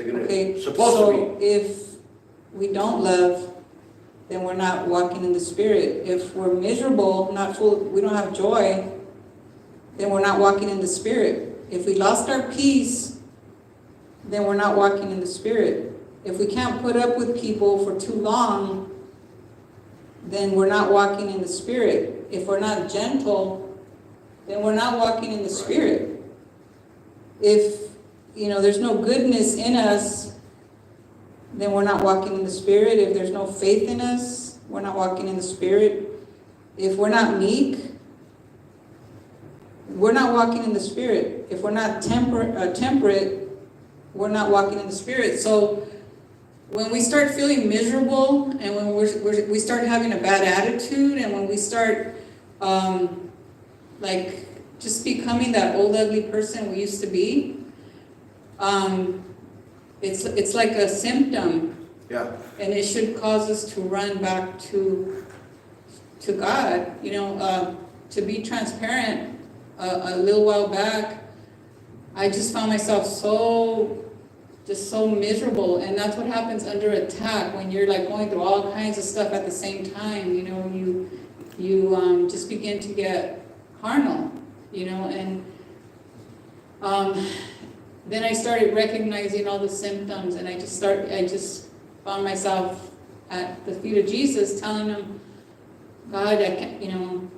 they're gonna Okay, supposed to so if we don't love, then we're not walking in the Spirit. If we're miserable, not full, we don't have joy, then we're not walking in the Spirit. If we lost our peace, then we're not walking in the Spirit. If we can't put up with people for too long, then we're not walking in the Spirit. If we're not gentle, then we're not walking in the Spirit. If, there's no goodness in us, then we're not walking in the Spirit. If there's no faith in us, we're not walking in the Spirit. If we're not meek, we're not walking in the Spirit. If we're not temperate, we're not walking in the Spirit. So when we start feeling miserable, and when we start having a bad attitude, and when we start just becoming that old ugly person we used to be, it's like a symptom. Yeah. And it should cause us to run back to God. To be transparent, a little while back, I just found myself so miserable, and that's what happens under attack when you're like going through all kinds of stuff at the same time. You just begin to get carnal, and then I started recognizing all the symptoms, and I just found myself at the feet of Jesus, telling him, God, I can't,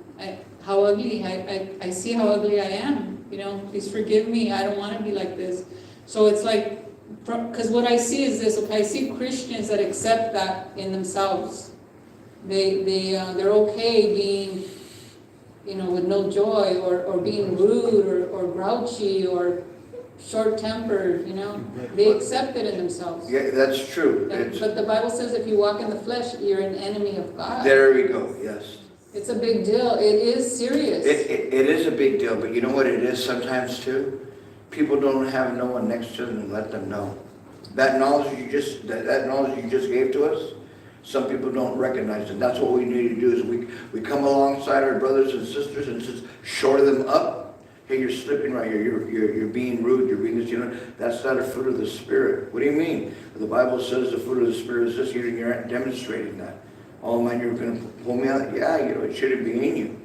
how ugly, I see how ugly I am, please forgive me, I don't want to be like this. So it's like, because what I see is this, okay, I see Christians that accept that in themselves. They're okay being, with no joy, or being rude, or grouchy, or short-tempered, they accept it in themselves. Yeah, that's true. But the Bible says if you walk in the flesh, you're an enemy of God. There we go, yes. It's a big deal. It is serious. It is a big deal, but you know what it is sometimes too? People don't have no one next to them and let them know. That knowledge you just gave to us, some people don't recognize it. That's what we need to do is we come alongside our brothers and sisters and just shore them up. Hey, you're slipping right here. You're being rude. You're being this. That's not a fruit of the Spirit. What do you mean? The Bible says the fruit of the Spirit is this. You're not demonstrating that. Oh man, you're going to pull me out. Yeah, it shouldn't be in you.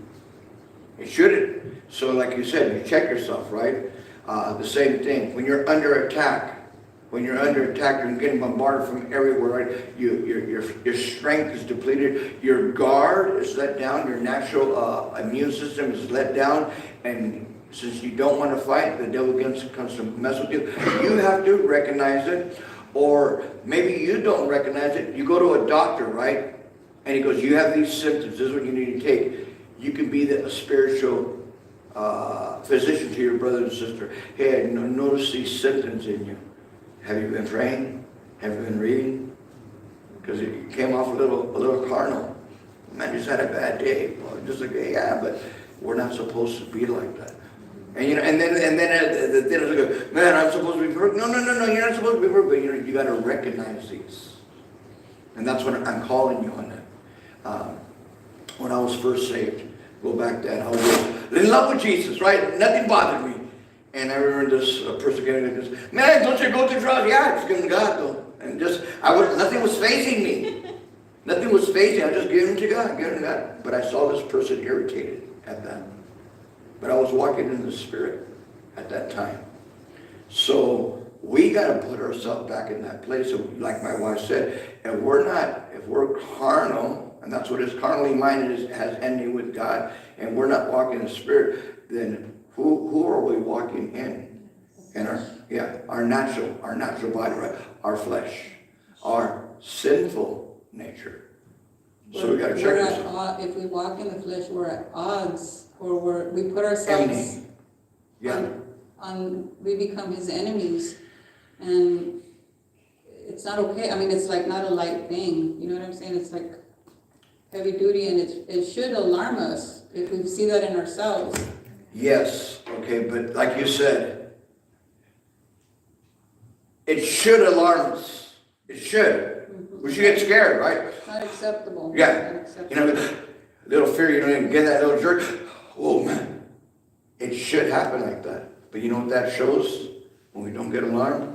It shouldn't. So, like you said, you check yourself, right? The same thing. When you're under attack, you're getting bombarded from everywhere, right? Your strength is depleted. Your guard is let down. Your natural immune system is let down, and since you don't want to fight, the devil comes to mess with you. You have to recognize it, or maybe you don't recognize it. You go to a doctor, right? And he goes, you have these symptoms. This is what you need to take. You can be a spiritual physician to your brother and sister. Hey, I notice these symptoms in you. Have you been praying? Have you been reading? Because it came off a little carnal. Man, just had a bad day. Well, just like, yeah, but we're not supposed to be like that. And and then the dinner's like, man, I'm supposed to be perfect. No, you're not supposed to be perfect. But you got to recognize these, and that's what I'm calling you on that. When I was first saved, go back then, I was in love with Jesus, right? Nothing bothered me, and I remember this person getting like this, man, don't you go through trials? Yeah, it's giving God though, and nothing was facing me. Nothing was phasing. I just gave him to God, But I saw this person irritated at that. But I was walking in the Spirit at that time. So we got to put ourselves back in that place. So like my wife said, if we're carnal, and that's what is carnally minded has enmity with God, and we're not walking in the Spirit, then who are we walking in? In our natural body, right? Our flesh, our sinful nature. So we got to check ourselves. If we walk in the flesh, we're at odds. Or we put ourselves we become his enemies, and it's not okay. I mean, it's like not a light thing. You know what I'm saying? It's like heavy duty, and it should alarm us if we see that in ourselves. Yes, okay, but like you said, it should alarm us. It should. Mm-hmm. We should get scared, right? It's not acceptable. Yeah. Not acceptable. Little fear, get that little jerk. Oh man, it should happen like that. But you know what that shows when we don't get alarmed?